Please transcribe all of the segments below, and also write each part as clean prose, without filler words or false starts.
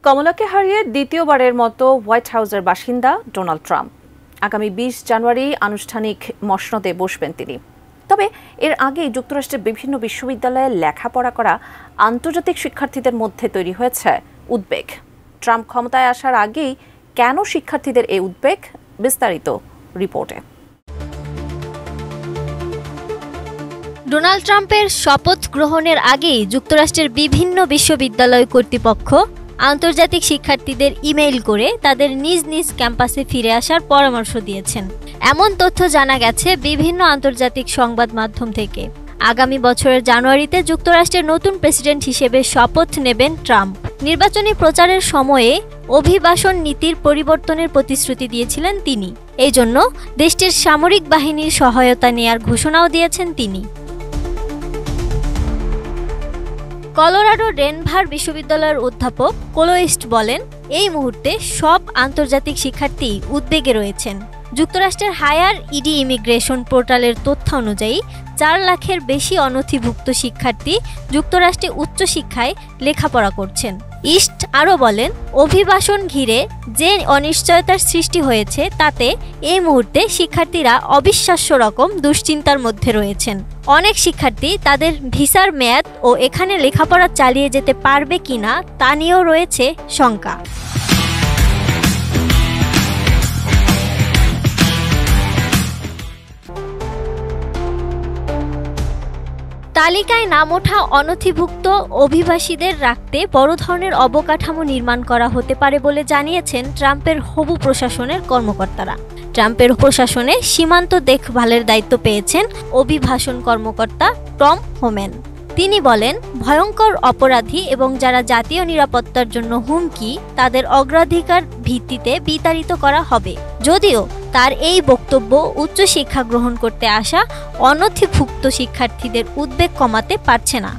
কমলাকে হারিয়ে দ্বিতীয়বারের মতো হোয়াইট হাউসের বাসিন্দা ডোনাল্ড ট্রাম্প। আগামী ২০ জানুয়ারি আনুষ্ঠানিক মসনদে বসবেন তিনি। তবে এর আগেই যুক্তরাষ্ট্রের বিভিন্ন বিশ্ববিদ্যালয়ে লেখাপড়া করা আন্তর্জাতিক শিক্ষার্থীদের মধ্যে তৈরি হয়েছে উদ্বেগ। ট্রাম্প ক্ষমতায় আসার আগেই কেন শিক্ষার্থীদের এই উদ্বেগ, বিস্তারিত রিপোর্টে। ডোনাল্ড ট্রাম্পের শপথ গ্রহণের আগেই যুক্তরাষ্ট্রের বিভিন্ন বিশ্ববিদ্যালয় কর্তৃপক্ষ আন্তর্জাতিক শিক্ষার্থীদের ইমেইল করে তাদের নিজ নিজ ক্যাম্পাসে ফিরে আসার পরামর্শ দিয়েছেন। এমন তথ্য জানা গেছে বিভিন্ন আন্তর্জাতিক সংবাদ মাধ্যম থেকে। আগামী বছরের জানুয়ারিতে যুক্তরাষ্ট্রের নতুন প্রেসিডেন্ট হিসেবে শপথ নেবেন ট্রাম্প। নির্বাচনী প্রচারের সময়ে অভিবাসন নীতির পরিবর্তনের প্রতিশ্রুতি দিয়েছিলেন তিনি। এই জন্য দেশটির সামরিক বাহিনীর সহায়তা নেয়ার ঘোষণাও দিয়েছেন তিনি। কলোরাডো ডেনভার বিশ্ববিদ্যালয়ের অধ্যাপক কোলোইস্ট বলেন, এই মুহূর্তে সব আন্তর্জাতিক শিক্ষার্থী উদ্বেগে রয়েছেন। যুক্তরাষ্ট্রের হায়ার ইমিগ্রেশন পোর্টালের তথ্য অনুযায়ী ৪ লাখের বেশি অনথিভুক্ত শিক্ষার্থী যুক্তরাষ্ট্রে উচ্চশিক্ষায় লেখাপড়া করছেন। ইস্ট আরও বলেন, অভিবাসন ঘিরে যে অনিশ্চয়তার সৃষ্টি হয়েছে তাতে এই মুহূর্তে শিক্ষার্থীরা অবিশ্বাস্য রকম দুশ্চিন্তার মধ্যে রয়েছেন। অনেক শিক্ষার্থী তাদের ভিসার মেয়াদ ও এখানে লেখাপড়া চালিয়ে যেতে পারবে কিনা তা নিয়েও রয়েছে শঙ্কা। তালিকায় নাম ওঠা অনথিভুক্ত অভিবাসীদের রাখতে বড় ধরনের অবকাঠামো নির্মাণ করা হতে পারে বলে জানিয়েছেন ট্রাম্পের হবু প্রশাসনের কর্মকর্তারা। ট্রাম্পের প্রশাসনে সীমান্ত দেখভালের দায়িত্ব পেয়েছেন অভিবাসন কর্মকর্তা টম হোম্যান। তিনি বলেন, ভয়ঙ্কর অপরাধী এবং যারা জাতীয় নিরাপত্তার জন্য হুমকি তাদের অগ্রাধিকার ভিত্তিতে বিতাড়িত করা হবে। যদিও তার এই বক্তব্য উচ্চশিক্ষা গ্রহণ করতে আসা অনথিভুক্ত শিক্ষার্থীদের উদ্বেগ কমাতে পারছে না।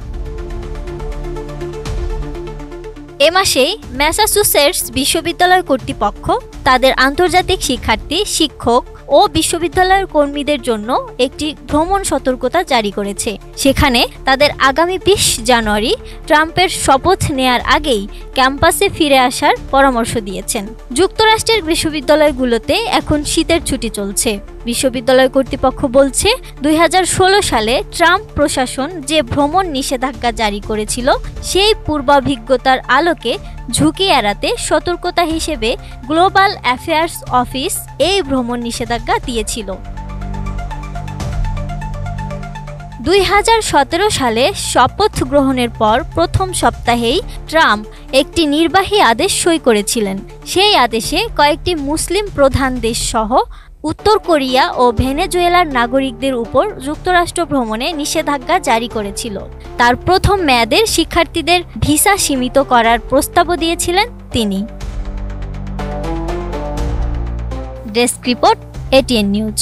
এ মাসেই ম্যাসাচুসেটস বিশ্ববিদ্যালয় কর্তৃপক্ষ তাদের আন্তর্জাতিক শিক্ষার্থী, শিক্ষক ও বিশ্ববিদ্যালয়ের কর্মীদের জন্য একটি ভ্রমণ সতর্কতা জারি করেছে। সেখানে তাদের আগামী ২০ জানুয়ারি ট্রাম্পের শপথ নেয়ার আগেই ক্যাম্পাসে ফিরে আসার পরামর্শ দিয়েছেন। যুক্তরাষ্ট্রের বিশ্ববিদ্যালয়গুলোতে এখন শীতের ছুটি চলছে। বিশ্ববিদ্যালয় কর্তৃপক্ষ বলছে, ২০১৬ সালে ট্রাম্প প্রশাসন যে ভ্রমণ নিষেধাজ্ঞা জারি করেছিল সেই পূর্বাভিজ্ঞতার আলোকে ঝুঁকি এড়াতে সতর্কতা হিসেবে গ্লোবাল অ্যাফেয়ার্স অফিস এই ভ্রমণ নিষেধাজ্ঞা দিয়েছিল। ২০১৭ সালে শপথ গ্রহণের পর প্রথম সপ্তাহেই ট্রাম্প একটি নির্বাহী আদেশ সই করেছিলেন। সেই আদেশে কয়েকটি মুসলিম প্রধান দেশ সহ উত্তর কোরিয়া ও ভেনেজুয়েলার নাগরিকদের উপর যুক্তরাষ্ট্র ভ্রমণে নিষেধাজ্ঞা জারি করেছিল। তার প্রথম মেয়াদের শিক্ষার্থীদের ভিসা সীমিত করার প্রস্তাবও দিয়েছিলেন তিনি। Desk report, ATN news.